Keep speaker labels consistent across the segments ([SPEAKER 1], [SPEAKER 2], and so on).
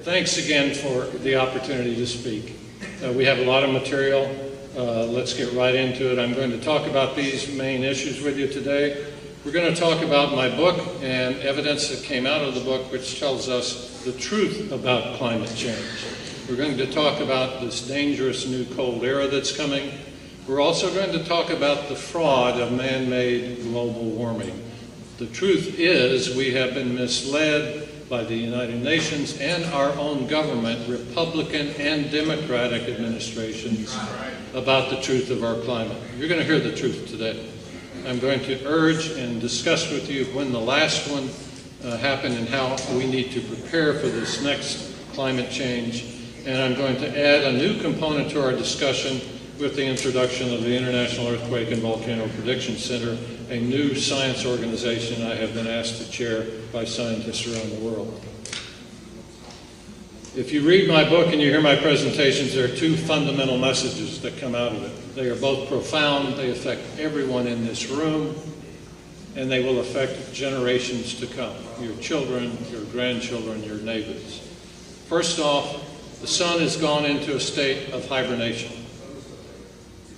[SPEAKER 1] Thanks again for the opportunity to speak. We have a lot of material. Let's get right into it. I'm going to talk about these main issues with you today. We're going to talk about my book and evidence that came out of the book which tells us the truth about climate change. We're going to talk about this dangerous new cold era that's coming. We're also going to talk about the fraud of man-made global warming. The truth is we have been misled by the United Nations and our own government, Republican and Democratic administrations, about the truth of our climate. You're going to hear the truth today. I'm going to urge and discuss with you when the last one happened and how we need to prepare for this next climate change. And I'm going to add a new component to our discussion with the introduction of the International Earthquake and Volcano Prediction Center, a new science organization I have been asked to chair by scientists around the world. If you read my book and you hear my presentations, there are two fundamental messages that come out of it. They are both profound, they affect everyone in this room, and they will affect generations to come, your children, your grandchildren, your neighbors. First off, the sun has gone into a state of hibernation.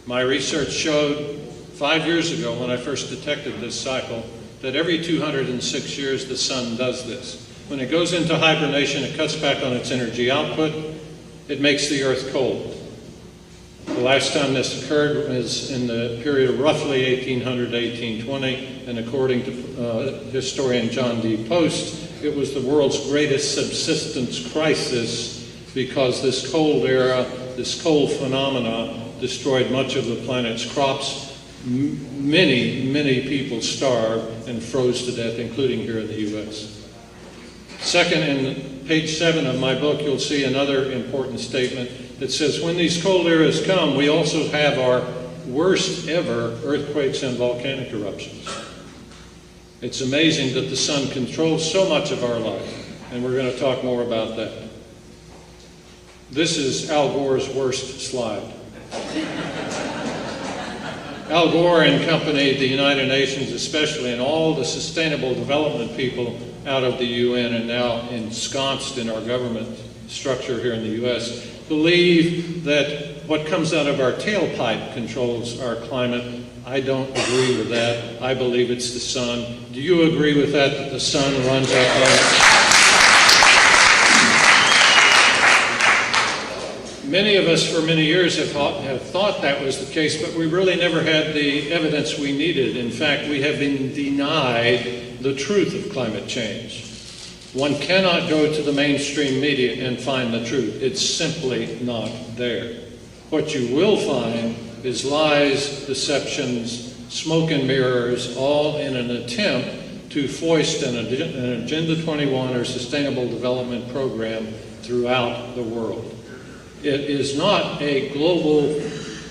[SPEAKER 1] My research showed 5 years ago when I first detected this cycle that every 206 years the sun does this. When it goes into hibernation, it cuts back on its energy output. It makes the earth cold. The last time this occurred was in the period of roughly 1800 to 1820, and according to historian John D. Post, it was the world's greatest subsistence crisis because this cold era, this cold phenomena, destroyed much of the planet's crops. Many people starved and froze to death, including here in the U.S. Second, in page 7 of my book, you'll see another important statement that says, when these cold eras come, we also have our worst ever earthquakes and volcanic eruptions. It's amazing that the sun controls so much of our life, and we're going to talk more about that. This is Al Gore's worst slide. Al Gore and company, the United Nations especially, and all the sustainable development people out of the UN and now ensconced in our government structure here in the US, believe that what comes out of our tailpipe controls our climate. I don't agree with that. I believe it's the sun. Do you agree with that the sun runs our climate? Many of us for many years have thought that was the case, but we really never had the evidence we needed. In fact, we have been denied the truth of climate change. One cannot go to the mainstream media and find the truth. It's simply not there. What you will find is lies, deceptions, smoke and mirrors, all in an attempt to foist an Agenda 21 or Sustainable Development Program throughout the world. It is not a global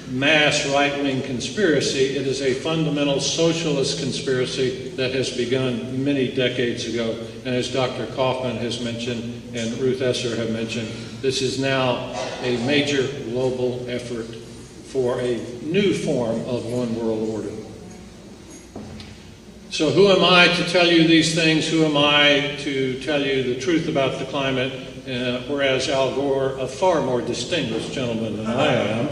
[SPEAKER 1] mass right-wing conspiracy. It is a fundamental socialist conspiracy that has begun many decades ago. And as Dr. Kaufman has mentioned and Ruth Esser have mentioned, this is now a major global effort for a new form of one world order. So who am I to tell you these things? Who am I to tell you the truth about the climate? Whereas Al Gore, a far more distinguished gentleman than I am,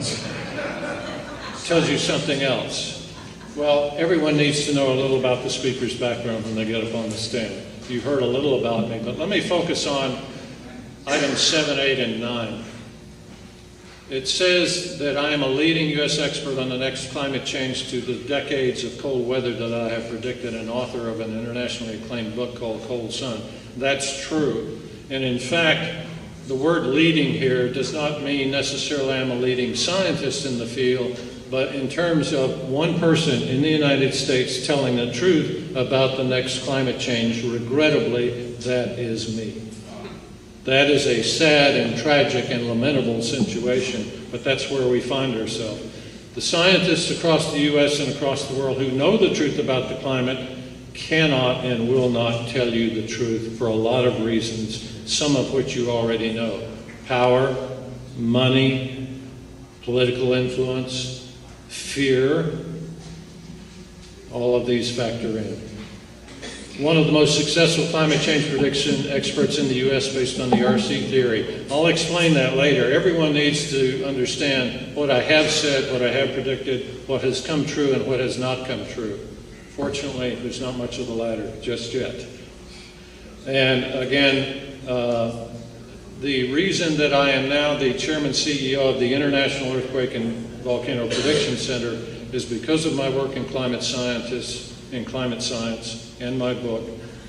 [SPEAKER 1] tells you something else. Well, everyone needs to know a little about the speaker's background when they get up on the stand. You've heard a little about me, but let me focus on items 7, 8, and 9. It says that I am a leading U.S. expert on the next climate change to the decades of cold weather that I have predicted, and author of an internationally acclaimed book called Cold Sun. That's true. And in fact, the word leading here does not mean necessarily I'm a leading scientist in the field, but in terms of one person in the United States telling the truth about the next climate change, regrettably, that is me. That is a sad and tragic and lamentable situation, but that's where we find ourselves. The scientists across the U.S. and across the world who know the truth about the climate cannot and will not tell you the truth for a lot of reasons, some of which you already know. Power, money, political influence, fear, all of these factor in. one of the most successful climate change prediction experts in the U.S. based on the RC theory. I'll explain that later. Everyone needs to understand what I have said, what I have predicted, what has come true and what has not come true. Fortunately, there's not much of the latter just yet. And again, the reason that I am now the chairman CEO of the International Earthquake and Volcano Prediction Center is because of my work in climate science and my book.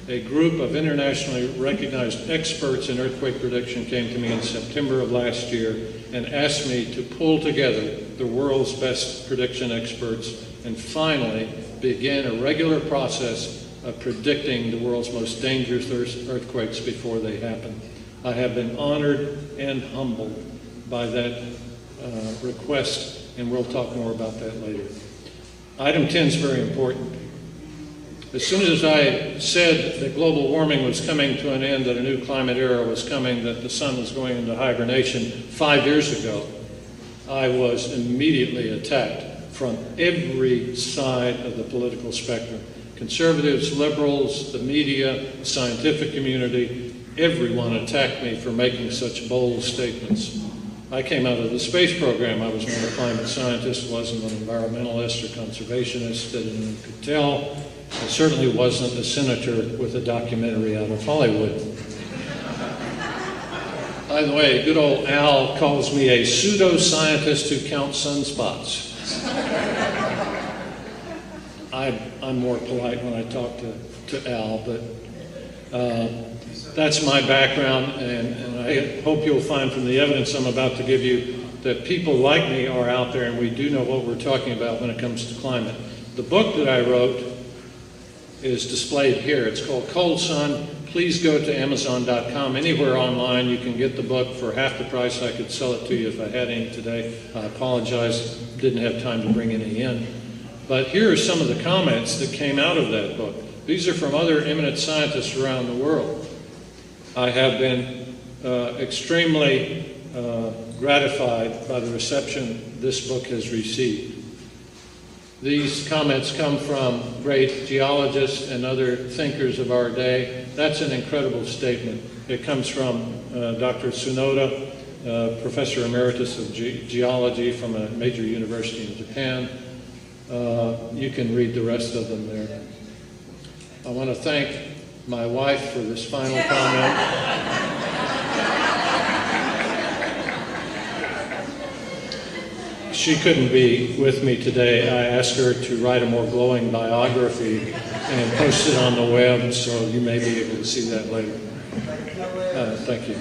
[SPEAKER 1] A group of internationally recognized experts in earthquake prediction came to me in September of last year and asked me to pull together the world's best prediction experts and finally begin a regular process of predicting the world's most dangerous earthquakes before they happen. I have been honored and humbled by that request, and we'll talk more about that later. Item 10 is very important. As soon as I said that global warming was coming to an end, that a new climate era was coming, that the sun was going into hibernation 5 years ago, I was immediately attacked from every side of the political spectrum. Conservatives, liberals, the media, the scientific community, everyone attacked me for making such bold statements. I came out of the space program. I was not a climate scientist, wasn't an environmentalist or conservationist that anyone could tell. I certainly wasn't a senator with a documentary out of Hollywood. By the way, good old Al calls me a pseudo-scientist who counts sunspots. I'm more polite when I talk to Al, but that's my background, and I hope you'll find from the evidence I'm about to give you that people like me are out there and we do know what we're talking about when it comes to climate. The book that I wrote is displayed here. It's called Cold Sun. Please go to Amazon.com. Anywhere online you can get the book for half the price. I could sell it to you if I had any today. I apologize, didn't have time to bring any in. But here are some of the comments that came out of that book. These are from other eminent scientists around the world. I have been extremely gratified by the reception this book has received. These comments come from great geologists and other thinkers of our day. That's an incredible statement. It comes from Dr. Tsunoda, Professor Emeritus of Geology from a major university in Japan. You can read the rest of them there. I want to thank my wife for this final comment. She couldn't be with me today. I asked her to write a more glowing biography and post it on the web, so you may be able to see that later. Thank you.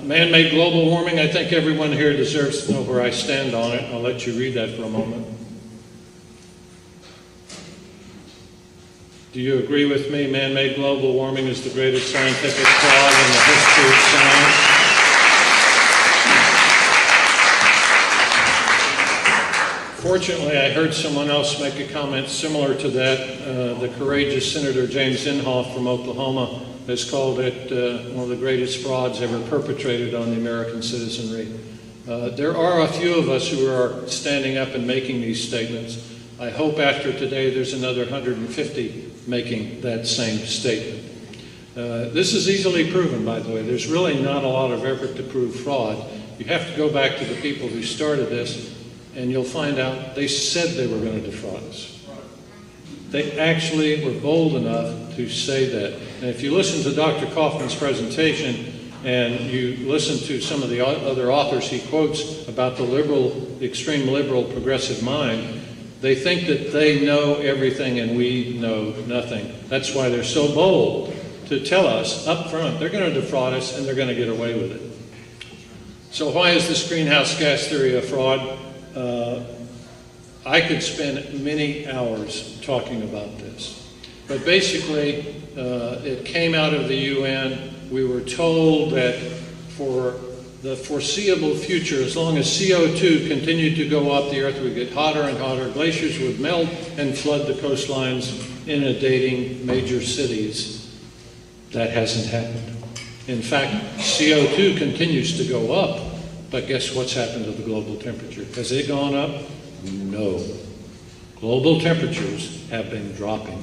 [SPEAKER 1] Man-made global warming, I think everyone here deserves to know where I stand on it. I'll let you read that for a moment. Do you agree with me? Man-made global warming is the greatest scientific fraud in the history of science. Fortunately, I heard someone else make a comment similar to that. The courageous Senator James Inhofe from Oklahoma has called it one of the greatest frauds ever perpetrated on the American citizenry. There are a few of us who are standing up and making these statements. I hope after today there's another 150 making that same statement. This is easily proven, by the way. There's really not a lot of effort to prove fraud. You have to go back to the people who started this, and you'll find out they said they were going to defraud us. They actually were bold enough to say that. And if you listen to Dr. Kaufman's presentation and you listen to some of the other authors he quotes about the liberal, extreme liberal progressive mind, they think that they know everything and we know nothing. That's why they're so bold to tell us up front they're going to defraud us and they're going to get away with it. So why is this greenhouse gas theory a fraud? I could spend many hours talking about this. But basically, it came out of the UN. We were told that for the foreseeable future, as long as CO2 continued to go up, the Earth would get hotter and hotter, glaciers would melt and flood the coastlines, inundating major cities. That hasn't happened. In fact, CO2 continues to go up. But guess what's happened to the global temperature? Has it gone up? No. Global temperatures have been dropping.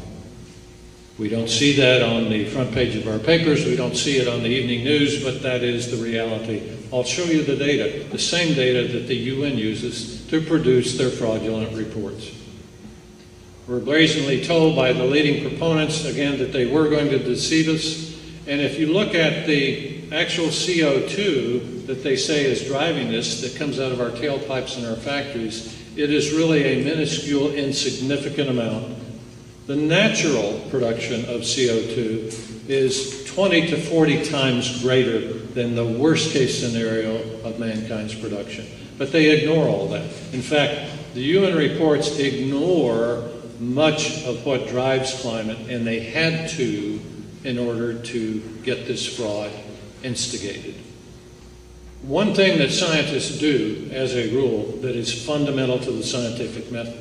[SPEAKER 1] We don't see that on the front page of our papers, we don't see it on the evening news, but that is the reality. I'll show you the data, the same data that the UN uses to produce their fraudulent reports. We're brazenly told by the leading proponents, again, that they were going to deceive us. And if you look at the actual CO2 that they say is driving this, that comes out of our tailpipes in our factories, it is really a minuscule, insignificant amount. The natural production of CO2 is 20 to 40 times greater than the worst case scenario of mankind's production. But they ignore all that. In fact, the UN reports ignore much of what drives climate, and they had to in order to get this fraud instigated. One thing that scientists do, as a rule, that is fundamental to the scientific method.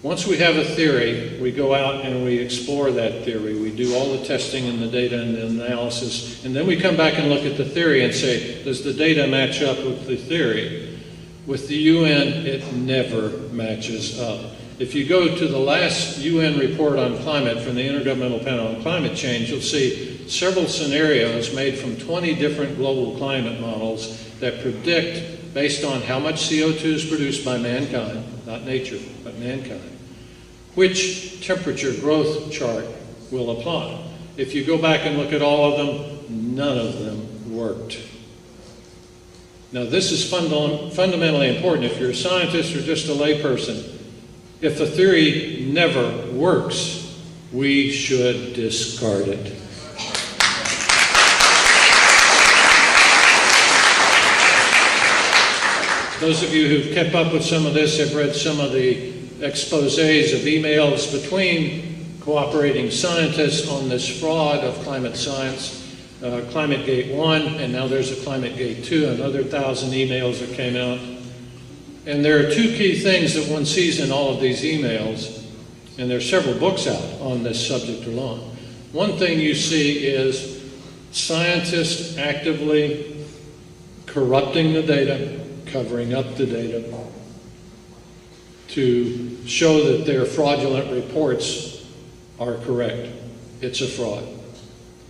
[SPEAKER 1] Once we have a theory, we go out and we explore that theory. We do all the testing and the data and the analysis, and then we come back and look at the theory and say, does the data match up with the theory? With the UN, it never matches up. If you go to the last UN report on climate from the Intergovernmental Panel on Climate Change, you'll see several scenarios made from 20 different global climate models that predict, based on how much CO2 is produced by mankind, not nature, but mankind, which temperature growth chart will apply. If you go back and look at all of them, none of them worked. Now this is fundamentally important. If you're a scientist or just a layperson, if a theory never works, we should discard it. Those of you who've kept up with some of this have read some of the exposés of emails between cooperating scientists on this fraud of climate science. ClimateGate 1, and now there's a ClimateGate 2, another 1,000 emails that came out. And there are two key things that one sees in all of these emails, and there are several books out on this subject alone. One thing you see is scientists actively corrupting the data, covering up the data, to show that their fraudulent reports are correct. It's a fraud.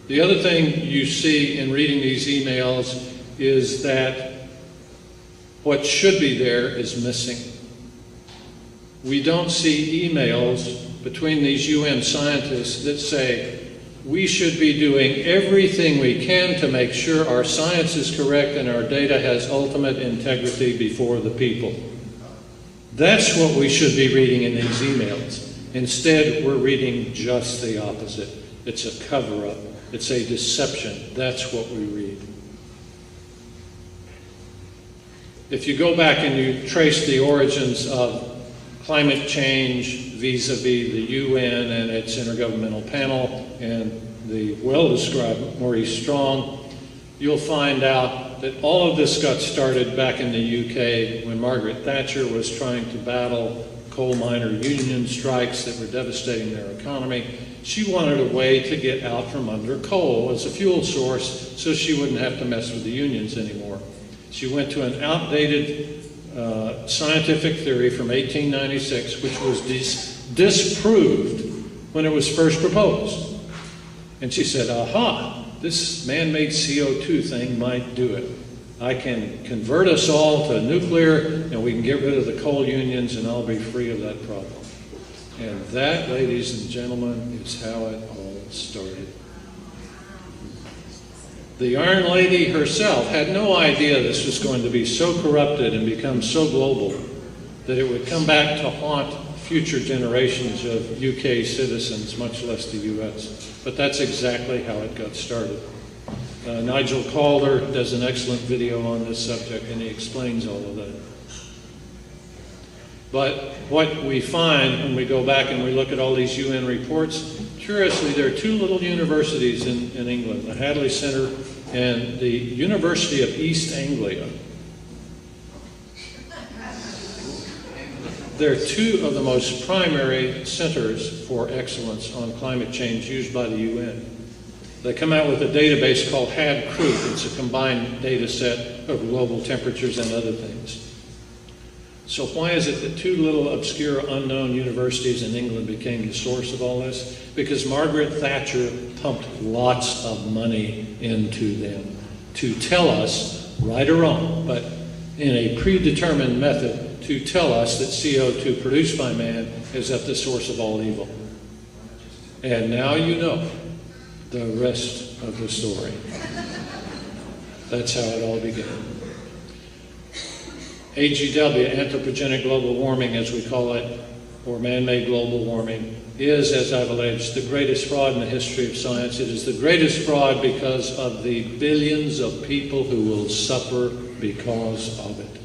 [SPEAKER 1] The other thing you see in reading these emails is that what should be there is missing. We don't see emails between these UN scientists that say, we should be doing everything we can to make sure our science is correct and our data has ultimate integrity before the people. That's what we should be reading in these emails. Instead, we're reading just the opposite. It's a cover-up. It's a deception. That's what we read. If you go back and you trace the origins of climate change vis-a-vis the UN and its Intergovernmental Panel and the well-described Maurice Strong, you'll find out that all of this got started back in the UK when Margaret Thatcher was trying to battle coal miner union strikes that were devastating their economy. She wanted a way to get out from under coal as a fuel source so she wouldn't have to mess with the unions anymore. She went to an outdated scientific theory from 1896, which was disproved when it was first proposed. And she said, aha, this man-made CO2 thing might do it. I can convert us all to nuclear, and we can get rid of the coal unions, and I'll be free of that problem. And that, ladies and gentlemen, is how it all started. The Iron Lady herself had no idea this was going to be so corrupted and become so global that it would come back to haunt future generations of UK citizens, much less the US. But that's exactly how it got started. Nigel Calder does an excellent video on this subject, and he explains all of that. But what we find when we go back and we look at all these UN reports, curiously, there are two little universities in England, the Hadley Center and the University of East Anglia. They're two of the most primary centers for excellence on climate change used by the UN. They come out with a database called HAD-CRUT. It's a combined data set of global temperatures and other things. So why is it that two little obscure unknown universities in England became the source of all this? Because Margaret Thatcher pumped lots of money into them to tell us, right or wrong, but in a predetermined method, to tell us that CO2 produced by man is at the source of all evil. And now you know the rest of the story. That's how it all began. AGW, anthropogenic global warming as we call it, or man-made global warming, is, as I've alleged, the greatest fraud in the history of science. It is the greatest fraud because of the billions of people who will suffer because of it.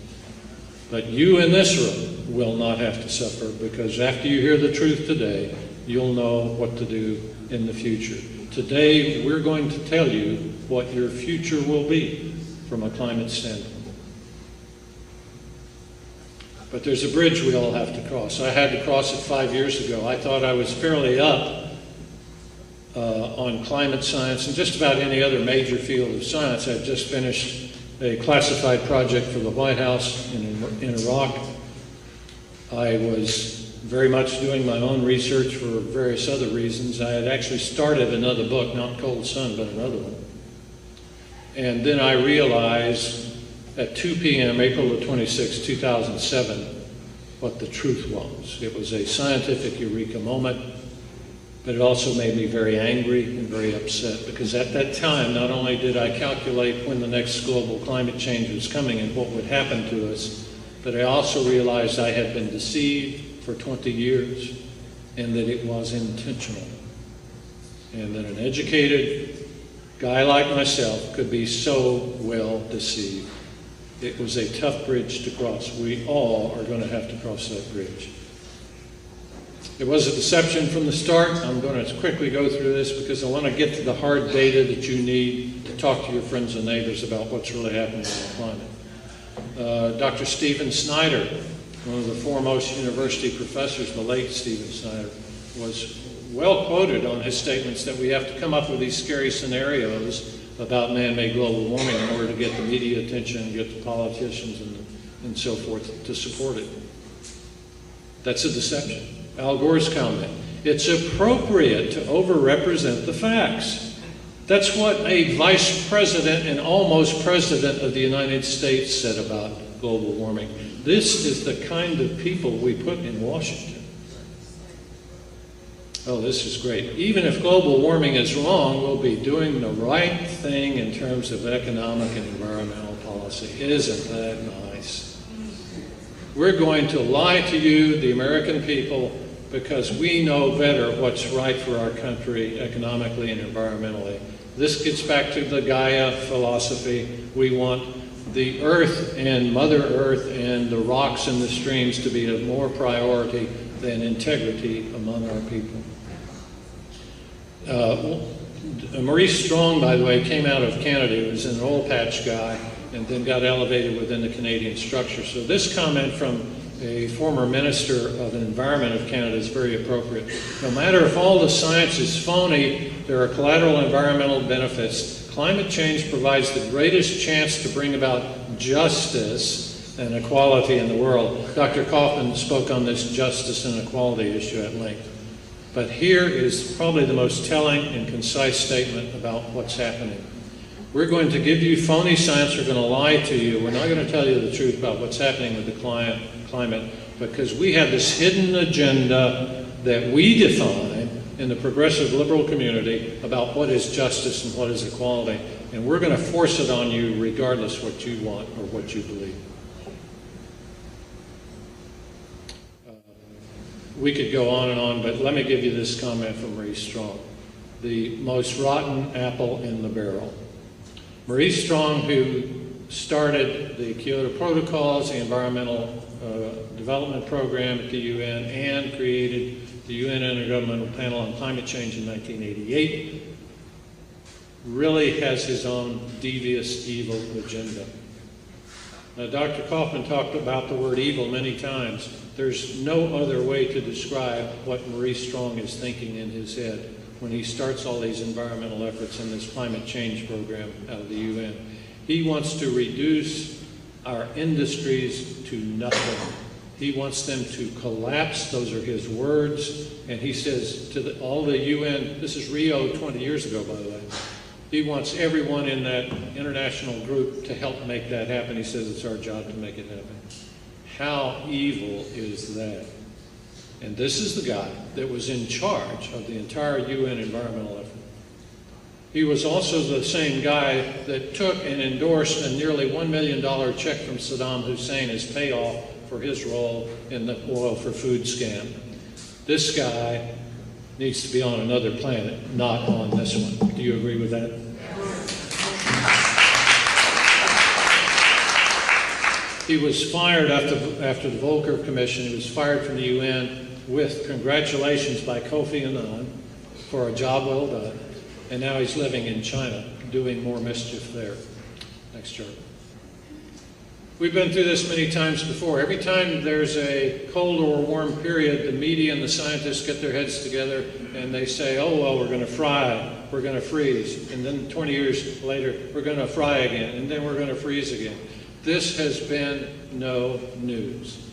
[SPEAKER 1] But you in this room will not have to suffer, because after you hear the truth today, you'll know what to do in the future. Today, we're going to tell you what your future will be from a climate standpoint. But there's a bridge we all have to cross. I had to cross it 5 years ago. I thought I was fairly up on climate science and just about any other major field of science. I've just finished a classified project for the White House in Iraq. I was very much doing my own research for various other reasons. I had actually started another book, not Cold Sun, but another one. And then I realized at 2 p.m., April the 26th, 2007, what the truth was. It was a scientific eureka moment, but it also made me very angry and very upset, because at that time, not only did I calculate when the next global climate change was coming and what would happen to us, but I also realized I had been deceived for 20 years and that it was intentional. And that an educated guy like myself could be so well deceived. It was a tough bridge to cross. We all are going to have to cross that bridge. It was a deception from the start. I'm going to quickly go through this because I want to get to the hard data that you need to talk to your friends and neighbors about what's really happening in the climate. Dr. Stephen Snyder, one of the foremost university professors, the late Stephen Snyder, was well quoted on his statements that we have to come up with these scary scenarios about man-made global warming in order to get the media attention and get the politicians and so forth to support it. That's a deception. Al Gore's comment, it's appropriate to overrepresent the facts. That's what a vice president and almost president of the United States said about global warming. This is the kind of people we put in Washington. Oh, this is great. Even if global warming is wrong, we'll be doing the right thing in terms of economic and environmental policy. Isn't that nice? We're going to lie to you, the American people, because we know better what's right for our country economically and environmentally. This gets back to the Gaia philosophy. We want the earth and Mother Earth and the rocks and the streams to be of more priority than integrity among our people. Maurice Strong, by the way, came out of Canada. He was an oil patch guy and then got elevated within the Canadian structure. So this comment from a former Minister of Environment of Canada is very appropriate. No matter if all the science is phony, there are collateral environmental benefits. Climate change provides the greatest chance to bring about justice and equality in the world. Dr. Kaufman spoke on this justice and equality issue at length. But here is probably the most telling and concise statement about what's happening. We're going to give you phony science. We're going to lie to you. We're not going to tell you the truth about what's happening with the climate, because we have this hidden agenda that we define in the progressive liberal community about what is justice and what is equality. And we're going to force it on you regardless what you want or what you believe. We could go on, but let me give you this comment from Maurice Strong. The most rotten apple in the barrel. Maurice Strong, who started the Kyoto Protocols, the Environmental Development Program at the UN, and created the UN Intergovernmental Panel on Climate Change in 1988, really has his own devious, evil agenda. Now, Dr. Kaufman talked about the word evil many times. There's no other way to describe what Maurice Strong is thinking in his head when he starts all these environmental efforts in this climate change program out of the UN. He wants to reduce our industries to nothing. He wants them to collapse. Those are his words. And he says to all the UN, this is Rio 20 years ago, by the way, he wants everyone in that international group to help make that happen. He says it's our job to make it happen. How evil is that? And this is the guy that was in charge of the entire UN environmental effort. He was also the same guy that took and endorsed a nearly $1 million check from Saddam Hussein as payoff for his role in the oil for food scam. This guy needs to be on another planet, not on this one. Do you agree with that? He was fired after the Volcker Commission. He was fired from the UN with congratulations by Kofi Annan for a job well done. And now he's living in China, doing more mischief there. Next chart. We've been through this many times before. Every time there's a cold or warm period, the media and the scientists get their heads together and they say, oh, well, we're going to fry, we're going to freeze. And then 20 years later, we're going to fry again, and then we're going to freeze again. This has been no news.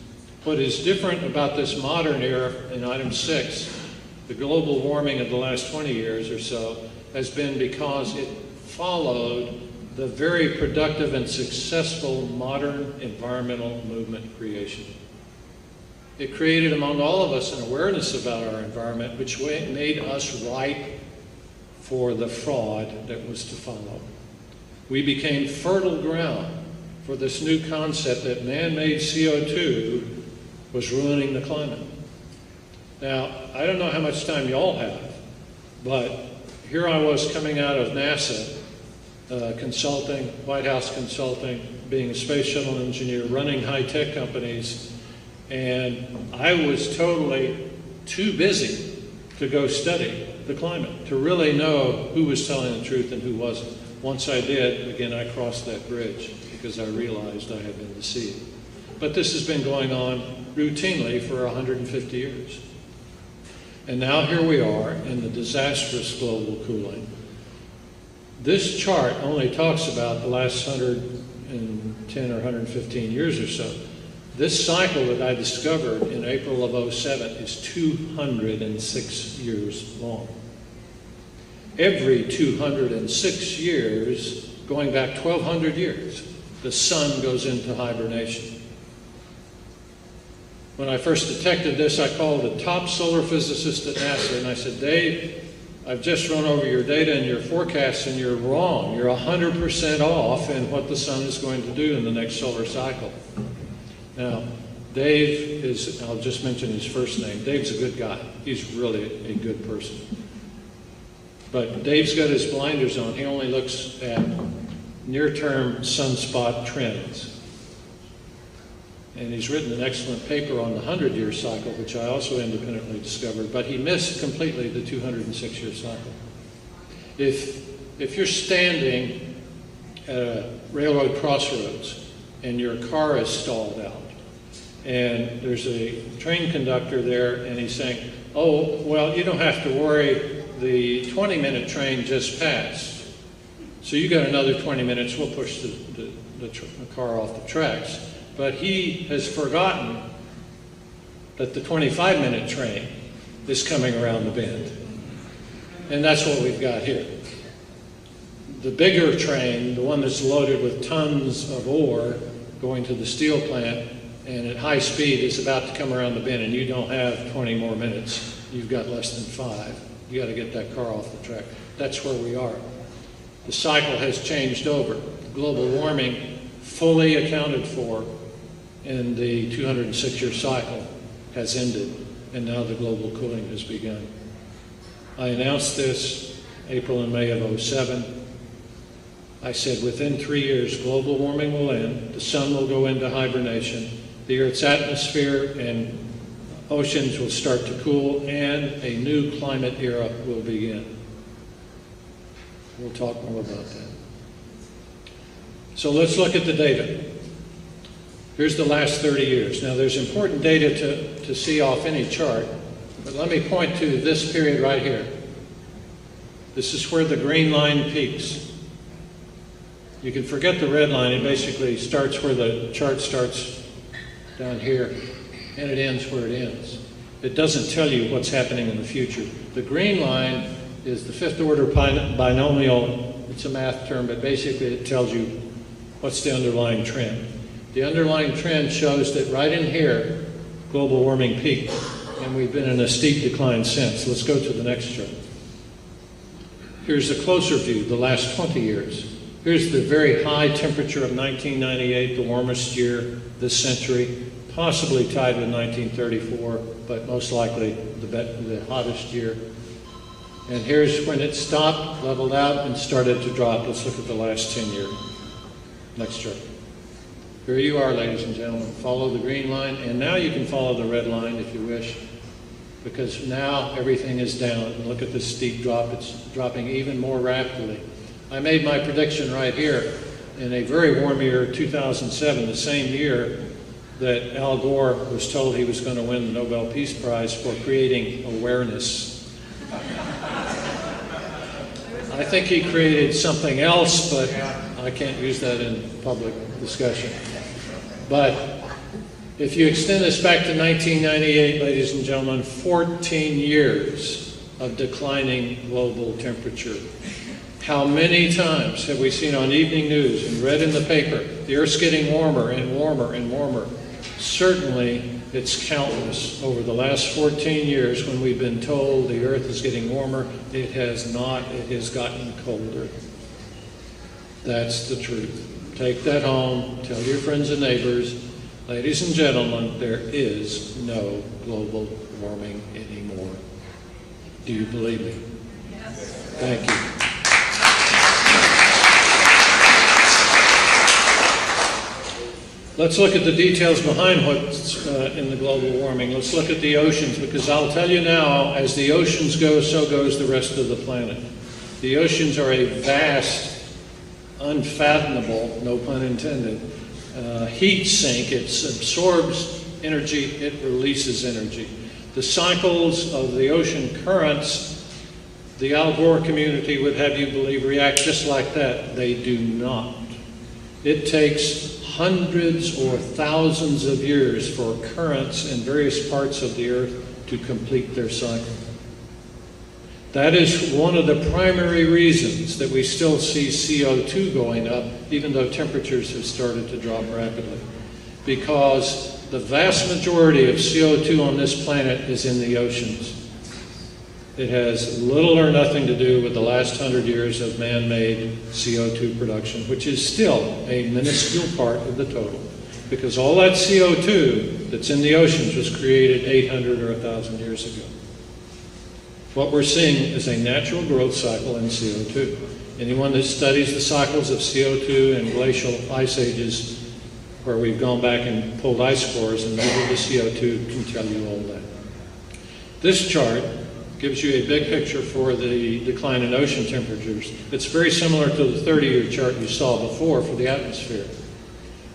[SPEAKER 1] What is different about this modern era in item 6, the global warming of the last 20 years or so, has been because it followed the very productive and successful modern environmental movement creation. It created among all of us an awareness about our environment, which made us ripe for the fraud that was to follow. We became fertile ground for this new concept that man-made CO2 was ruining the climate. Now, I don't know how much time y'all have, but here I was coming out of NASA, consulting, White House consulting, being a space shuttle engineer, running high-tech companies, and I was totally too busy to go study the climate, to really know who was telling the truth and who wasn't. Once I did, again, I crossed that bridge because I realized I had been deceived. But this has been going on routinely for 150 years. And now here we are in the disastrous global cooling. This chart only talks about the last 110 or 115 years or so. This cycle that I discovered in April of '07 is 206 years long. Every 206 years, going back 1,200 years, the sun goes into hibernation. When I first detected this, I called the top solar physicist at NASA and I said, Dave, I've just run over your data and your forecasts and you're wrong. You're 100% off in what the sun is going to do in the next solar cycle. Now, Dave is, I'll just mention his first name. Dave's a good guy. He's really a good person. But Dave's got his blinders on. He only looks at near-term sunspot trends. And he's written an excellent paper on the 100-year cycle, which I also independently discovered, but he missed completely the 206-year cycle. If you're standing at a railroad crossroads and your car is stalled out, and there's a train conductor there, and he's saying, oh, well, you don't have to worry, the 20-minute train just passed. So you got another 20 minutes, we'll push the car off the tracks. But he has forgotten that the 25-minute train is coming around the bend. And that's what we've got here. The bigger train, the one that's loaded with tons of ore going to the steel plant and at high speed is about to come around the bend, and you don't have 20 more minutes. You've got less than 5. You got to get that car off the track. That's where we are. The cycle has changed over. Global warming fully accounted for in the 206-year cycle has ended, and now the global cooling has begun. I announced this April and May of '07. I said within 3 years global warming will end, the sun will go into hibernation, the Earth's atmosphere and oceans will start to cool, and a new climate era will begin. We'll talk more about that. So let's look at the data. Here's the last 30 years. Now there's important data to see off any chart, but let me point to this period right here. This is where the green line peaks. You can forget the red line. It basically starts where the chart starts down here. and it ends where it ends. It doesn't tell you what's happening in the future. The green line is the fifth order binomial. It's a math term, but basically it tells you what's the underlying trend. The underlying trend shows that right in here, global warming peaked, and we've been in a steep decline since. Let's go to the next chart. Here's a closer view, the last 20 years. Here's the very high temperature of 1998, the warmest year this century, possibly tied with 1934, but most likely the hottest year. And here's when it stopped, leveled out, and started to drop. Let's look at the last 10 years. Next chart. Here you are, ladies and gentlemen. Follow the green line, and now you can follow the red line if you wish, because now everything is down. And look at this steep drop. It's dropping even more rapidly. I made my prediction right here in a very warm year, 2007, the same year that Al Gore was told he was going to win the Nobel Peace Prize for creating awareness. I think he created something else, but I can't use that in public discussion. But if you extend this back to 1998, ladies and gentlemen, 14 years of declining global temperature. How many times have we seen on evening news and read in the paper, the Earth's getting warmer and warmer and warmer? Certainly, it's countless. Over the last 14 years, when we've been told the Earth is getting warmer, it has not. It has gotten colder. That's the truth. Take that home. Tell your friends and neighbors. Ladies and gentlemen, there is no global warming anymore. Do you believe me? Yes. Thank you. Let's look at the details behind what's in the global warming. Let's look at the oceans, because I'll tell you now, as the oceans go, so goes the rest of the planet. The oceans are a vast, unfathomable, no pun intended, heat sink. It absorbs energy, it releases energy. The cycles of the ocean currents, the Al Gore community would have you believe react just like that. They do not. It takes hundreds or thousands of years for currents in various parts of the Earth to complete their cycle. That is one of the primary reasons that we still see CO2 going up, even though temperatures have started to drop rapidly. Because the vast majority of CO2 on this planet is in the oceans. It has little or nothing to do with the last 100 years of man-made CO2 production, which is still a minuscule part of the total. Because all that CO2 that's in the oceans was created 800 or 1,000 years ago. What we're seeing is a natural growth cycle in CO2. Anyone that studies the cycles of CO2 and glacial ice ages, where we've gone back and pulled ice cores and measured the CO2, can tell you all that. This chart gives you a big picture for the decline in ocean temperatures. It's very similar to the 30-year chart you saw before for the atmosphere.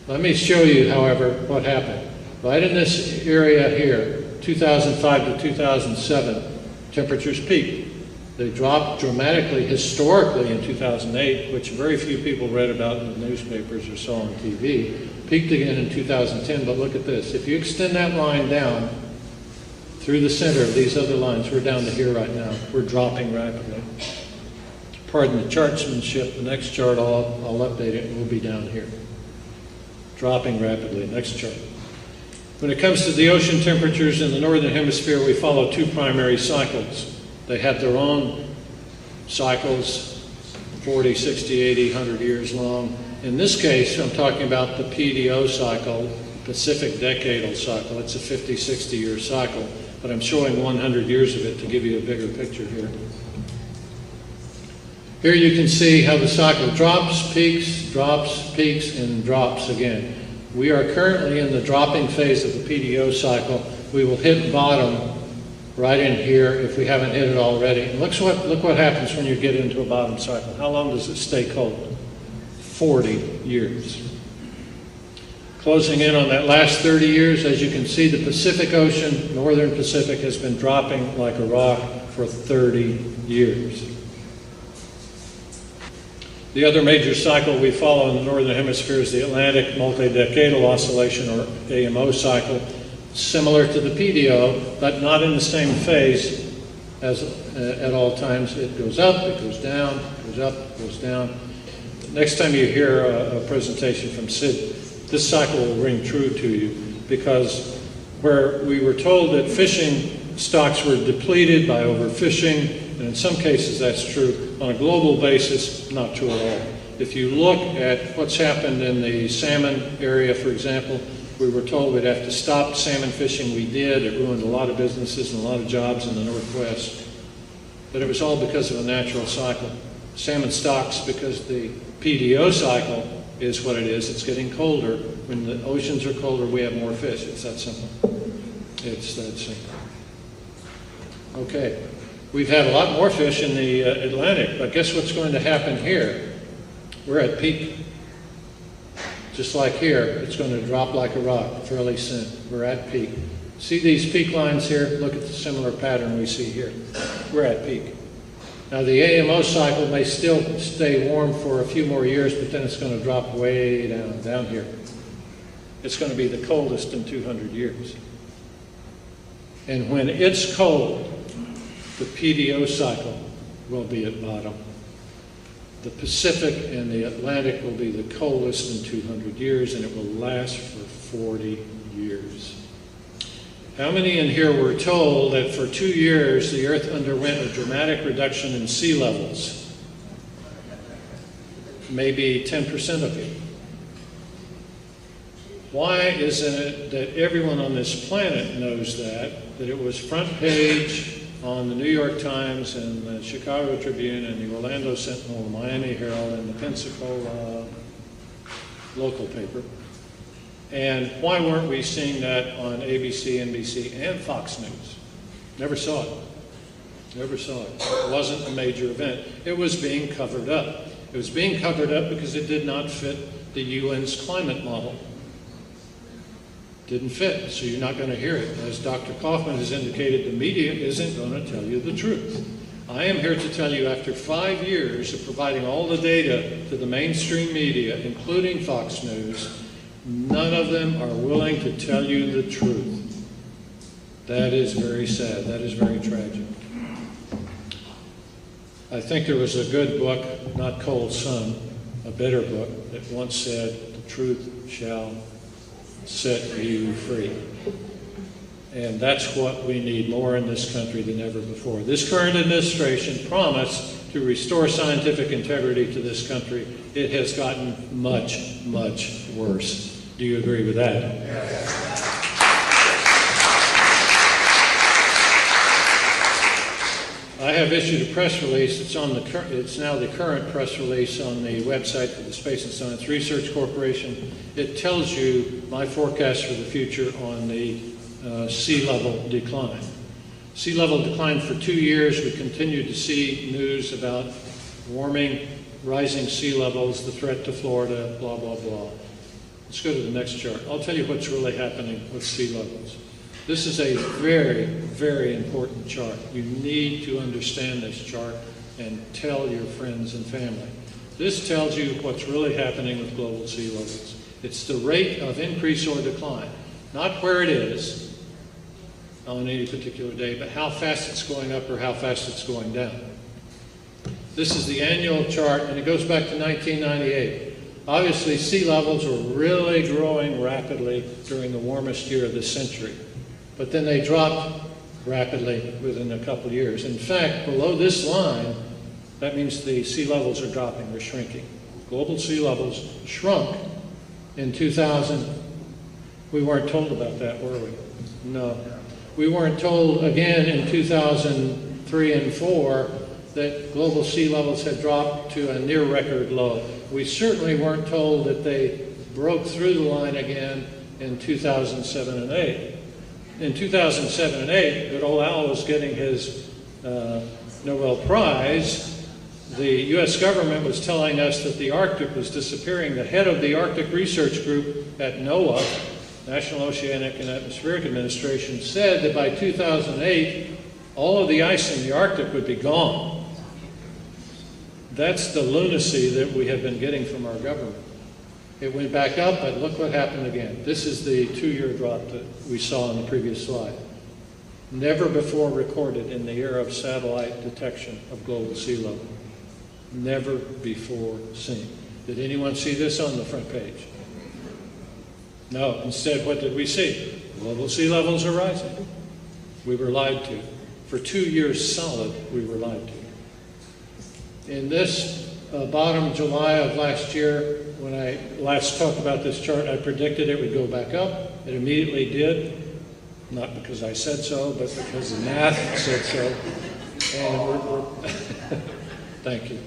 [SPEAKER 1] Let me show you, however, what happened. Right in this area here, 2005 to 2007, temperatures peaked. They dropped dramatically historically in 2008, which very few people read about in the newspapers or saw on TV. Peaked again in 2010, but look at this. If you extend that line down through the center of these other lines, we're down to here right now. We're dropping rapidly. Pardon the chartsmanship. The next chart, I'll update it, and we'll be down here. Dropping rapidly. Next chart. When it comes to the ocean temperatures in the northern hemisphere, we follow two primary cycles. They have their own cycles, 40, 60, 80, 100 years long. In this case, I'm talking about the PDO cycle, Pacific Decadal Cycle. It's a 50, 60-year cycle, but I'm showing 100 years of it to give you a bigger picture here. Here you can see how the cycle drops, peaks, and drops again. We are currently in the dropping phase of the PDO cycle. We will hit bottom right in here if we haven't hit it already. And look what happens when you get into a bottom cycle. How long does it stay cold? 40 years. Closing in on that last 30 years, as you can see, the Pacific Ocean, northern Pacific, has been dropping like a rock for 30 years. The other major cycle we follow in the northern hemisphere is the Atlantic Multi-Decadal Oscillation, or AMO cycle, similar to the PDO, but not in the same phase as at all times. It goes up, it goes down, it goes up, it goes down. Next time you hear a presentation from Sid, this cycle will ring true to you, because where we were told that fishing stocks were depleted by overfishing, and in some cases that's true, on a global basis, not true at all. If you look at what's happened in the salmon area, for example, we were told we'd have to stop salmon fishing. We did. It ruined a lot of businesses and a lot of jobs in the Northwest. But it was all because of a natural cycle. Salmon stocks because the PDO cycle is what it is. It's getting colder. When the oceans are colder, we have more fish. It's that simple. It's that simple. Okay. We've had a lot more fish in the Atlantic, but guess what's going to happen here? We're at peak. Just like here, it's going to drop like a rock fairly soon. We're at peak. See these peak lines here? Look at the similar pattern we see here. We're at peak. Now the AMO cycle may still stay warm for a few more years, but then it's going to drop way down here. It's going to be the coldest in 200 years. And when it's cold, the PDO cycle will be at bottom. The Pacific and the Atlantic will be the coldest in 200 years, and it will last for 40 years. How many in here were told that for 2 years the Earth underwent a dramatic reduction in sea levels? Maybe 10% of you. Why isn't it that everyone on this planet knows that it was front page on the New York Times and the Chicago Tribune and the Orlando Sentinel, the Miami Herald, and the Pensacola local paper? And why weren't we seeing that on ABC, NBC, and Fox News? Never saw it. Never saw it. It wasn't a major event. It was being covered up. It was being covered up because it did not fit the UN's climate model. Didn't fit, so you're not going to hear it. As Dr. Kaufman has indicated, the media isn't going to tell you the truth. I am here to tell you, after 5 years of providing all the data to the mainstream media, including Fox News, none of them are willing to tell you the truth. That is very sad. That is very tragic. I think there was a good book, not Cold Sun, a better book, that once said, "The truth shall set you free." And that's what we need more in this country than ever before. This current administration promised to restore scientific integrity to this country. It has gotten much, much worse. Do you agree with that? Yes. I have issued a press release. It's now the current press release on the website for the Space and Science Research Corporation. It tells you my forecast for the future on the sea level decline. Sea level decline for 2 years. We continue to see news about warming, rising sea levels, the threat to Florida, blah, blah, blah. Let's go to the next chart. I'll tell you what's really happening with sea levels. This is a very, very important chart. You need to understand this chart and tell your friends and family. This tells you what's really happening with global sea levels. It's the rate of increase or decline, not where it is on any particular day, but how fast it's going up or how fast it's going down. This is the annual chart, and it goes back to 1998. Obviously, sea levels were really growing rapidly during the warmest year of this century. But then they dropped rapidly within a couple of years. In fact, below this line, that means the sea levels are dropping, they're shrinking. Global sea levels shrunk in 2000. We weren't told about that, were we? No. We weren't told again in 2003 and 4 that global sea levels had dropped to a near record low. We certainly weren't told that they broke through the line again in 2007 and 8. In 2007 and 8, good old Al was getting his Nobel Prize. The U.S. government was telling us that the Arctic was disappearing. The head of the Arctic Research Group at NOAA, National Oceanic and Atmospheric Administration, said that by 2008, all of the ice in the Arctic would be gone. That's the lunacy that we have been getting from our government. It went back up, but look what happened again. This is the 2-year drop that we saw in the previous slide. Never before recorded in the era of satellite detection of global sea level. Never before seen. Did anyone see this on the front page? No. Instead, what did we see? Global sea levels are rising. We were lied to. For 2 years solid, we were lied to. In this bottom July of last year, when I last talked about this chart, I predicted it would go back up. It immediately did. Not because I said so, but because the math said so. And thank you.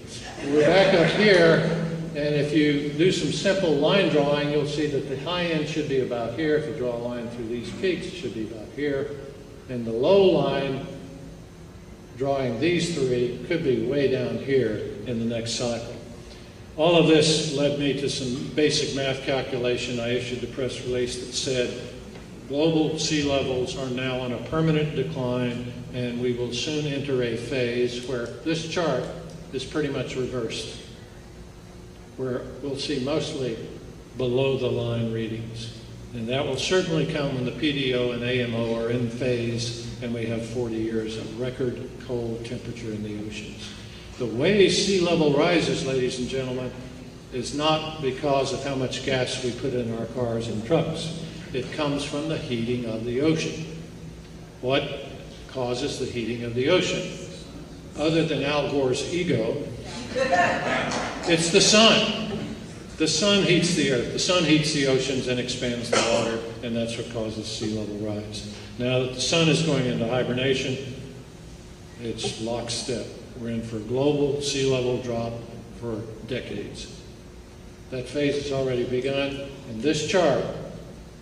[SPEAKER 1] We're back up here, and if you do some simple line drawing, you'll see that the high end should be about here. If you draw a line through these peaks, it should be about here. And the low line, drawing these three, could be way down here in the next cycle. All of this led me to some basic math calculation. I issued the press release that said global sea levels are now on a permanent decline, and we will soon enter a phase where this chart is pretty much reversed, where we'll see mostly below the line readings. And that will certainly come when the PDO and AMO are in phase and we have 40 years of record cold temperature in the oceans. The way sea level rises, ladies and gentlemen, is not because of how much gas we put in our cars and trucks. It comes from the heating of the ocean. What causes the heating of the ocean? Other than Al Gore's ego, it's the sun. The sun heats the earth, the sun heats the oceans and expands the water, and that's what causes sea level rise. Now that the sun is going into hibernation, it's lockstep. We're in for global sea level drop for decades. That phase has already begun, and this chart,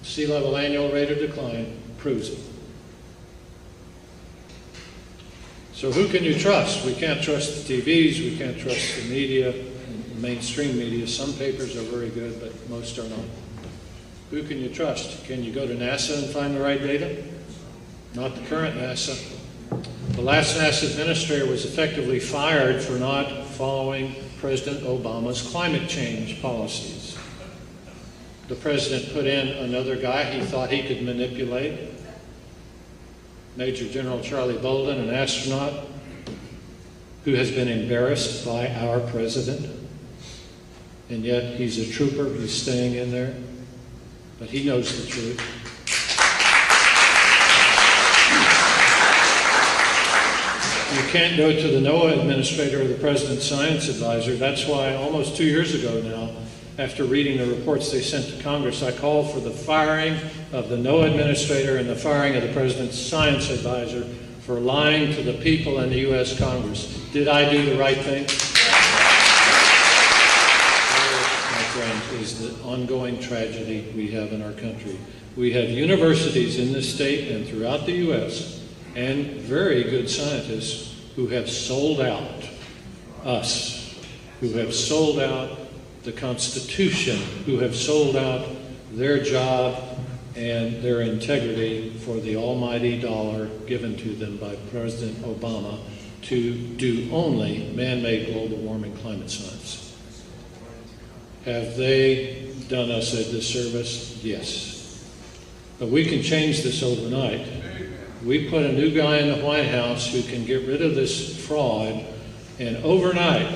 [SPEAKER 1] sea level annual rate of decline, proves it. So who can you trust? We can't trust the TVs, we can't trust the media, mainstream media. Some papers are very good, but most are not. Who can you trust? Can you go to NASA and find the right data? Not the current NASA. The last NASA administrator was effectively fired for not following President Obama's climate change policies. The president put in another guy he thought he could manipulate. Major General Charlie Bolden, an astronaut who has been embarrassed by our president. And yet he's a trooper, he's staying in there, but he knows the truth. You can't go to the NOAA administrator or the president's science advisor. That's why almost 2 years ago now, after reading the reports they sent to Congress, I called for the firing of the NOAA administrator and the firing of the president's science advisor for lying to the people in the U.S. Congress. Did I do the right thing? Is the ongoing tragedy we have in our country. We have universities in this state and throughout the U.S. and very good scientists who have sold out us, who have sold out the Constitution, who have sold out their job and their integrity for the almighty dollar given to them by President Obama to do only man-made global warming climate science. Have they done us a disservice? Yes. But we can change this overnight. We put a new guy in the White House who can get rid of this fraud and overnight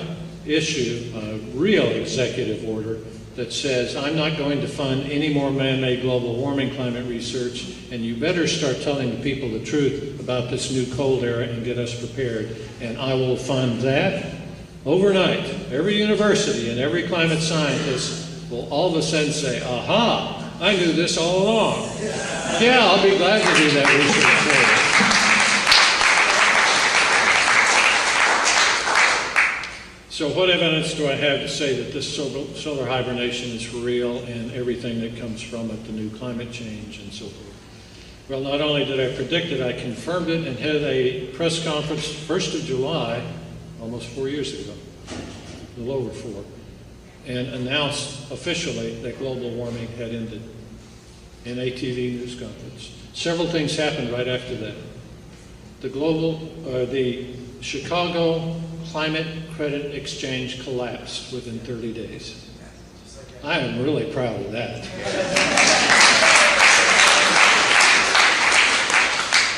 [SPEAKER 1] issue a real executive order that says, I'm not going to fund any more man-made global warming climate research, and you better start telling the people the truth about this new cold era and get us prepared. And I will fund that. Overnight, every university and every climate scientist will all of a sudden say, aha, I knew this all along. Yeah, I'll be glad to do that research for you. So what evidence do I have to say that this solar hibernation is real and everything that comes from it, the new climate change and so forth? Well, not only did I predict it, I confirmed it and had a press conference 1st of July, almost 4 years ago, a little over 4, and announced officially that global warming had ended in a TV news conference. Several things happened right after that. The Chicago Climate Credit Exchange collapsed within 30 days. I am really proud of that.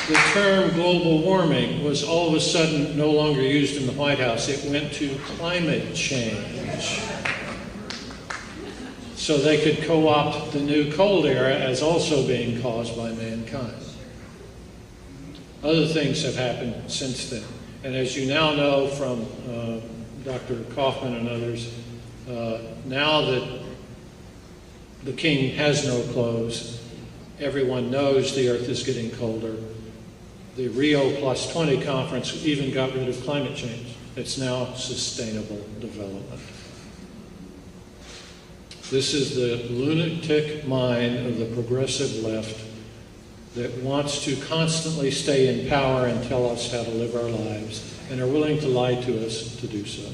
[SPEAKER 1] The term global warming was all of a sudden no longer used in the White House. It went to climate change. So they could co-opt the new cold era as also being caused by mankind. Other things have happened since then. And as you now know from Dr. Kaufman and others, now that the king has no clothes, everyone knows the earth is getting colder. The Rio +20 conference even got rid of climate change. It's now sustainable development. This is the lunatic mind of the progressive left that wants to constantly stay in power and tell us how to live our lives, and are willing to lie to us to do so.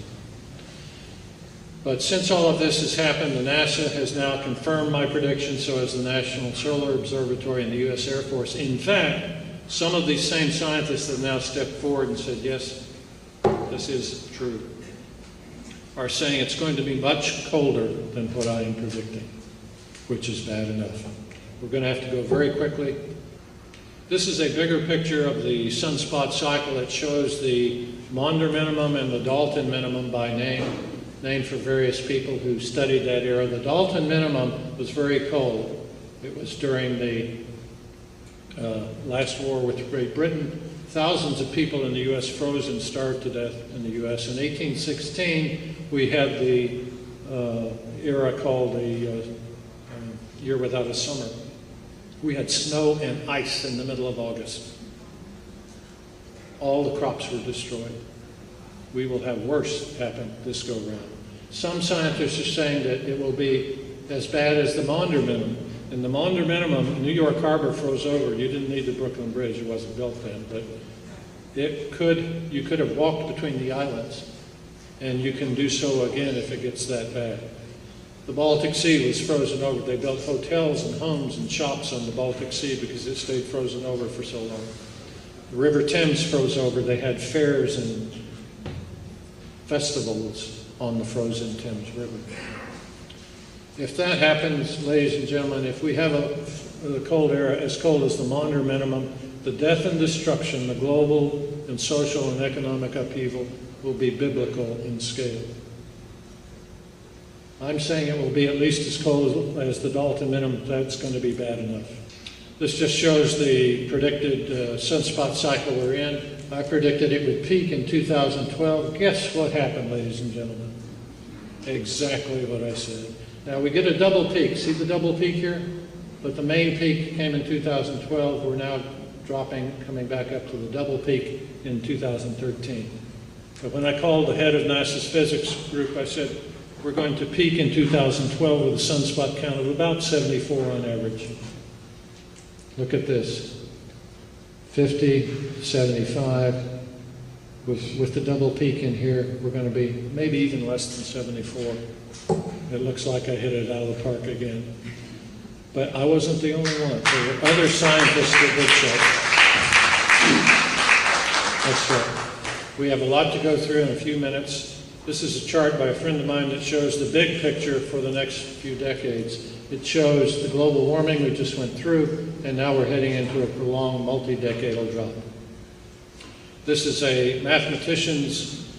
[SPEAKER 1] But since all of this has happened, the NASA has now confirmed my prediction, so has the National Solar Observatory and the U.S. Air Force. In fact, some of these same scientists have now stepped forward and said, yes, this is true, are saying it's going to be much colder than what I am predicting, which is bad enough. We're going to have to go very quickly. This is a bigger picture of the sunspot cycle. It shows the Maunder minimum and the Dalton minimum by name, named for various people who studied that era. The Dalton minimum was very cold. It was during the last war with Great Britain. Thousands of people in the U.S. froze and starved to death in the U.S. In 1816, we had the era called the Year Without a Summer. We had snow and ice in the middle of August. All the crops were destroyed. We will have worse happen this go round. Some scientists are saying that it will be as bad as the Maunder minimum. And the Maunder minimum, New York Harbor froze over. You didn't need the Brooklyn Bridge, it wasn't built then, but you could have walked between the islands, and you can do so again if it gets that bad. The Baltic Sea was frozen over. They built hotels and homes and shops on the Baltic Sea because it stayed frozen over for so long. The River Thames froze over. They had fairs and festivals on the frozen Thames River. If that happens, ladies and gentlemen, if we have a cold era as cold as the Maunder minimum, the death and destruction, the global and social and economic upheaval will be biblical in scale. I'm saying it will be at least as cold as the Dalton minimum. That's going to be bad enough. This just shows the predicted sunspot cycle we're in. I predicted it would peak in 2012. Guess what happened, ladies and gentlemen? Exactly what I said. Now we get a double peak. See the double peak here? But the main peak came in 2012. We're now dropping, coming back up to the double peak in 2013. But when I called the head of NASA's physics group, I said, we're going to peak in 2012 with a sunspot count of about 74 on average. Look at this. 50, 75. With the double peak in here, we're going to be maybe even less than 74. It looks like I hit it out of the park again. But I wasn't the only one. There were other scientists that did so. That's right. We have a lot to go through in a few minutes. This is a chart by a friend of mine that shows the big picture for the next few decades. It shows the global warming we just went through, and now we're heading into a prolonged multi-decadal drop. This is a mathematician's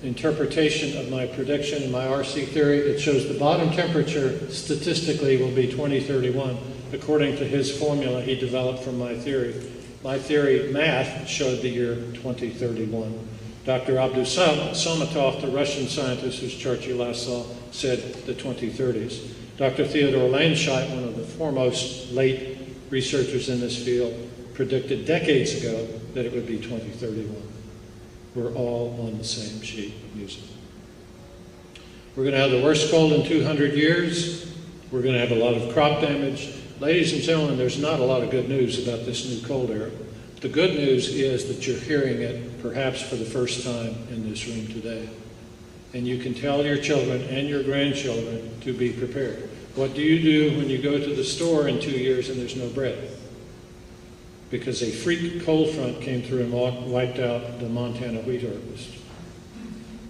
[SPEAKER 1] interpretation of my prediction in my RC theory. It shows the bottom temperature statistically will be 2031, according to his formula he developed from my theory. My theory, math, showed the year 2031. Dr. Abdus Samatov, the Russian scientist whose chart you last saw, said the 2030s. Dr. Theodore Landscheid, one of the foremost late researchers in this field, predicted decades ago that it would be 2031. We're all on the same sheet of music. We're going to have the worst cold in 200 years. We're going to have a lot of crop damage. Ladies and gentlemen, there's not a lot of good news about this new cold era. The good news is that you're hearing it perhaps for the first time in this room today. And you can tell your children and your grandchildren to be prepared. What do you do when you go to the store in 2 years and there's no bread? Because a freak cold front came through and wiped out the Montana wheat harvest.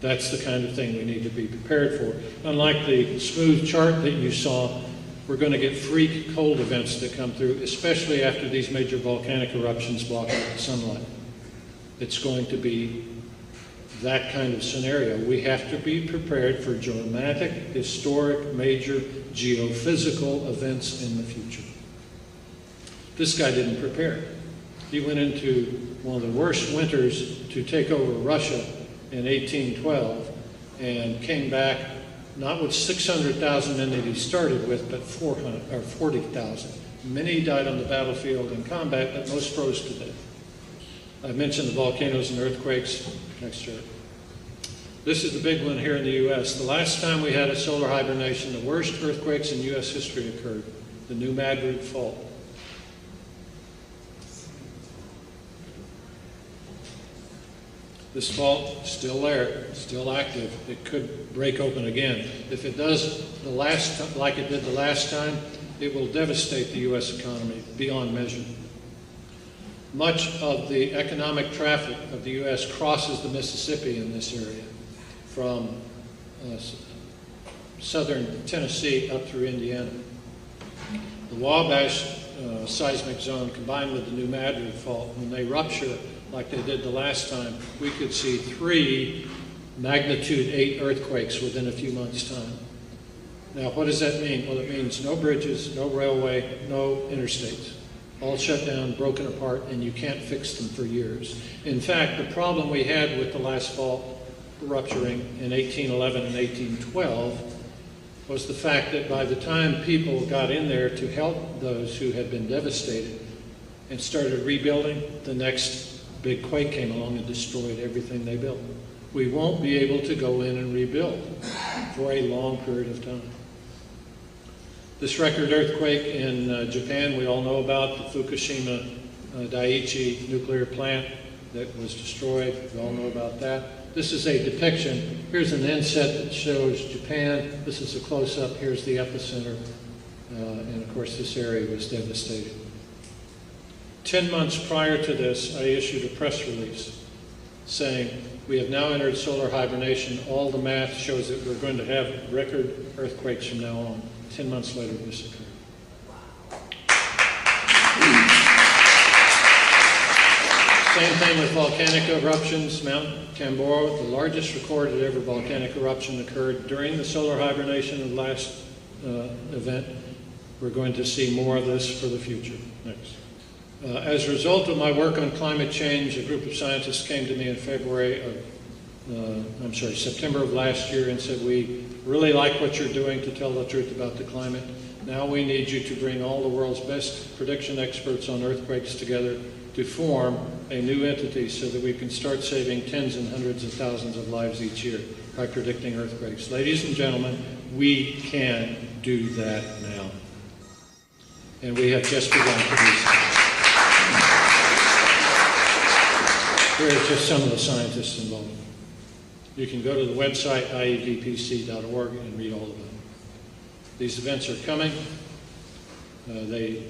[SPEAKER 1] That's the kind of thing we need to be prepared for. Unlike the smooth chart that you saw, we're going to get freak cold events that come through, especially after these major volcanic eruptions block out the sunlight. It's going to be that kind of scenario. We have to be prepared for dramatic, historic, major geophysical events in the future. This guy didn't prepare. He went into one of the worst winters to take over Russia in 1812 and came back not with 600,000 men that he started with, but 40,000. Many died on the battlefield in combat, but most froze to death. I mentioned the volcanoes and earthquakes. Next chart. This is the big one here in the U.S. The last time we had a solar hibernation, the worst earthquakes in U.S. history occurred, the New Madrid Fault. This fault, still there, still active. It could break open again. If it does like it did the last time, it will devastate the U.S. economy beyond measure. Much of the economic traffic of the U.S. crosses the Mississippi in this area, from southern Tennessee up through Indiana. The Wabash seismic zone combined with the New Madrid Fault, when they rupture like they did the last time, we could see 3 magnitude 8 earthquakes within a few months' time. Now, what does that mean? Well, it means no bridges, no railway, no interstates. All shut down, broken apart, and you can't fix them for years. In fact, the problem we had with the last fault rupturing in 1811 and 1812 was the fact that by the time people got in there to help those who had been devastated and started rebuilding, the next big quake came along and destroyed everything they built. We won't be able to go in and rebuild for a long period of time. This record earthquake in Japan, we all know about, the Fukushima Daiichi nuclear plant that was destroyed. We all know about that. This is a depiction. Here's an inset that shows Japan. This is a close-up. Here's the epicenter. And of course, this area was devastated. 10 months prior to this, I issued a press release saying, we have now entered solar hibernation. All the math shows that we're going to have record earthquakes from now on. 10 months later, this occurred. Same thing with volcanic eruptions. Mount Tambora, the largest recorded ever volcanic eruption, occurred during the solar hibernation of the last event. We're going to see more of this for the future. Next. As a result of my work on climate change, a group of scientists came to me in September of last year and said, we really like what you're doing to tell the truth about the climate. Now we need you to bring all the world's best prediction experts on earthquakes together to form a new entity so that we can start saving tens and hundreds of thousands of lives each year by predicting earthquakes. Ladies and gentlemen, we can do that now. And we have just begun to do so. Here are just some of the scientists involved. You can go to the website iedpc.org and read all about it. These events are coming. They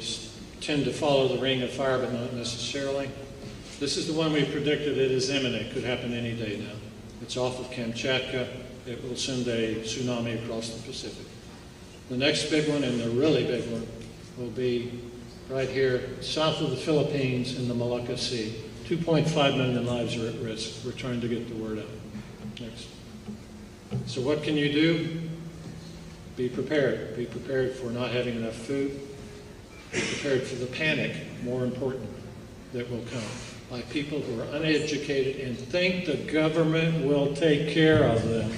[SPEAKER 1] tend to follow the ring of fire, but not necessarily. This is the one we predicted. It is imminent. It could happen any day now. It's off of Kamchatka. It will send a tsunami across the Pacific. The next big one, and the really big one, will be right here south of the Philippines in the Malacca Sea. 2.5 million lives are at risk. We're trying to get the word out. Next. So what can you do? Be prepared. Be prepared for not having enough food. Be prepared for the panic, more important, that will come by people who are uneducated and think the government will take care of them.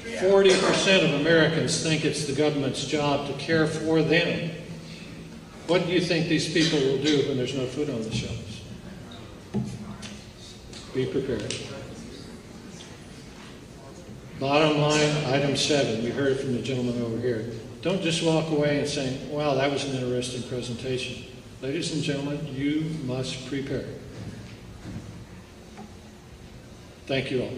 [SPEAKER 1] 40% of Americans think it's the government's job to care for them. What do you think these people will do when there's no food on the shelves? Be prepared. Bottom line, item 7, we heard it from the gentleman over here. Don't just walk away and say, wow, that was an interesting presentation. Ladies and gentlemen, you must prepare. Thank you all.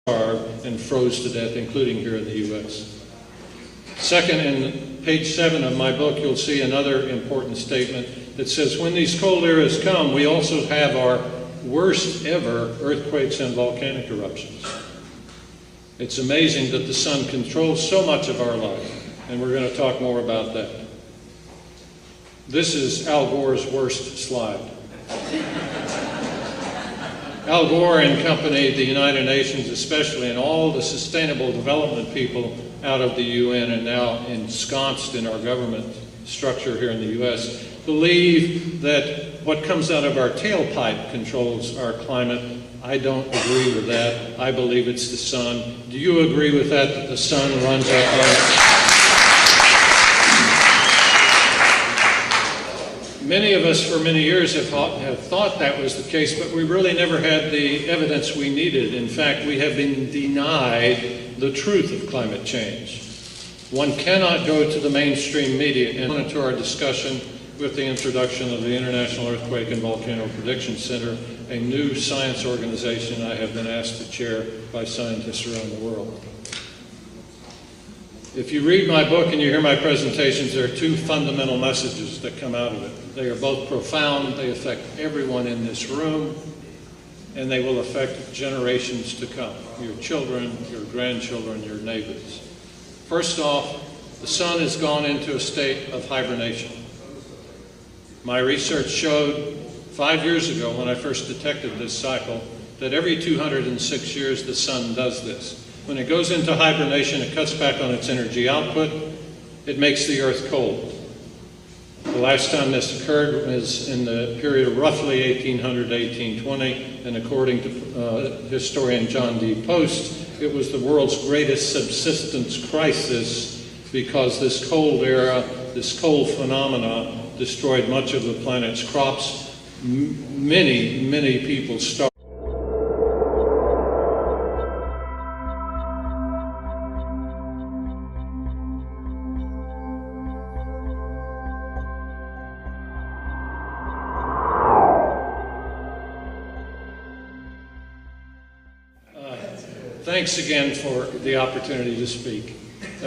[SPEAKER 1] starved and froze to death, including here in the U.S. Second, in page 7 of my book, you'll see another important statement that says, when these cold eras come, we also have our worst ever earthquakes and volcanic eruptions. It's amazing that the sun controls so much of our life, and we're going to talk more about that. This is Al Gore's worst slide. Al Gore and company, the United Nations especially, and all the sustainable development people out of the UN and now ensconced in our government structure here in the U.S., believe that what comes out of our tailpipe controls our climate. I don't agree with that. I believe it's the sun. Do you agree with that the sun runs our climate? Many of us for many years have thought that was the case, but we really never had the evidence we needed. In fact, we have been denied the truth of climate change. One cannot go to the mainstream media and monitor our discussion with the introduction of the International Earthquake and Volcano Prediction Center, a new science organization I have been asked to chair by scientists around the world. If you read my book and you hear my presentations, there are two fundamental messages that come out of it. They are both profound, they affect everyone in this room, and they will affect generations to come, your children, your grandchildren, your neighbors. First off, the sun has gone into a state of hibernation. My research showed 5 years ago, when I first detected this cycle, that every 206 years the sun does this. When it goes into hibernation, it cuts back on its energy output. It makes the earth cold. The last time this occurred was in the period of roughly 1800 to 1820, and according to historian John D. Post, it was the world's greatest subsistence crisis because this cold era, this cold phenomena, destroyed much of the planet's crops. Many people starved. Thanks again for the opportunity to speak.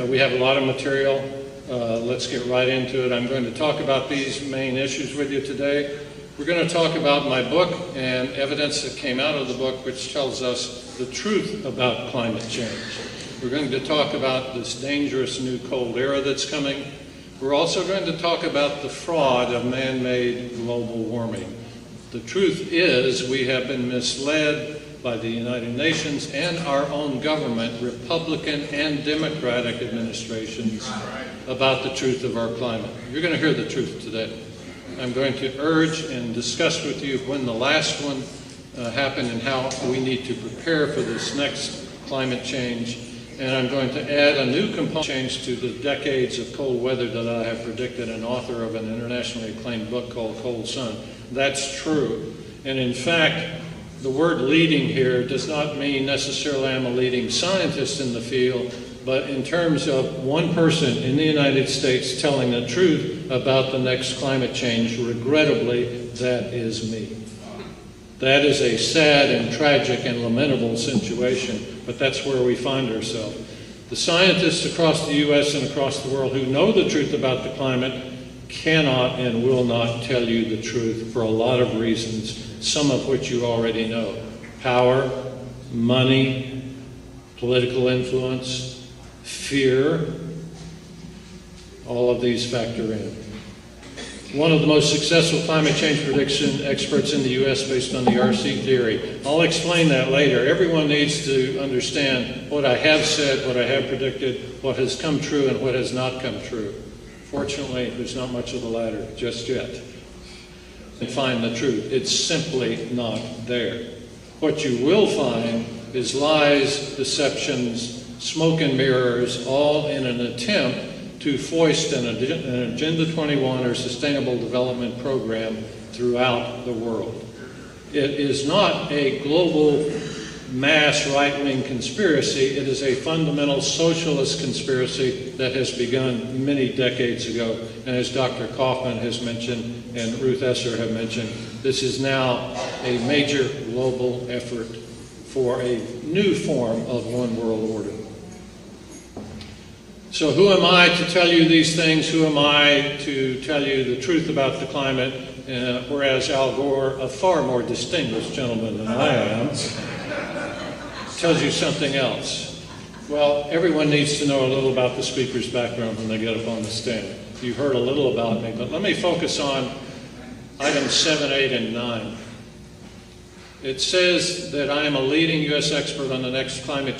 [SPEAKER 1] We have a lot of material. Let's get right into it. I'm going to talk about these main issues with you today. We're going to talk about my book and evidence that came out of the book which tells us the truth about climate change. We're going to talk about this dangerous new cold era that's coming. We're also going to talk about the fraud of man-made global warming. The truth is we have been misled by the United Nations and our own government, Republican and Democratic administrations, about the truth of our climate. You're going to hear the truth today. I'm going to urge and discuss with you when the last one happened and how we need to prepare for this next climate change. And I'm going to add a new component change to the decades of cold weather that I have predicted, an author of an internationally acclaimed book called Cold Sun. That's true. And in fact, the word leading here does not mean necessarily I'm a leading scientist in the field, but in terms of one person in the United States telling the truth about the next climate change, regrettably, that is me. That is a sad and tragic and lamentable situation, but that's where we find ourselves. The scientists across the U.S. and across the world who know the truth about the climate cannot and will not tell you the truth for a lot of reasons, some of which you already know. Power, money, political influence, fear, all of these factor in. One of the most successful climate change prediction experts in the U.S. based on the RC theory. I'll explain that later. Everyone needs to understand what I have said, what I have predicted, what has come true and what has not come true. Fortunately, there's not much of the latter just yet. And find the truth. It's simply not there. What you will find is lies, deceptions, smoke and mirrors, all in an attempt to foist an Agenda 21 or Sustainable Development Program throughout the world. It is not a global mass right-wing conspiracy. It is a fundamental socialist conspiracy that has begun many decades ago. And as Dr. Kaufman has mentioned and Ruth Esser have mentioned, this is now a major global effort for a new form of one world order. So who am I to tell you these things? Who am I to tell you the truth about the climate? Whereas Al Gore, a far more distinguished gentleman than I am, tells you something else. Well, everyone needs to know a little about the speaker's background when they get up on the stand. You heard a little about me, but let me focus on items 7, 8, and 9. It says that I am a leading U.S. expert on the next climate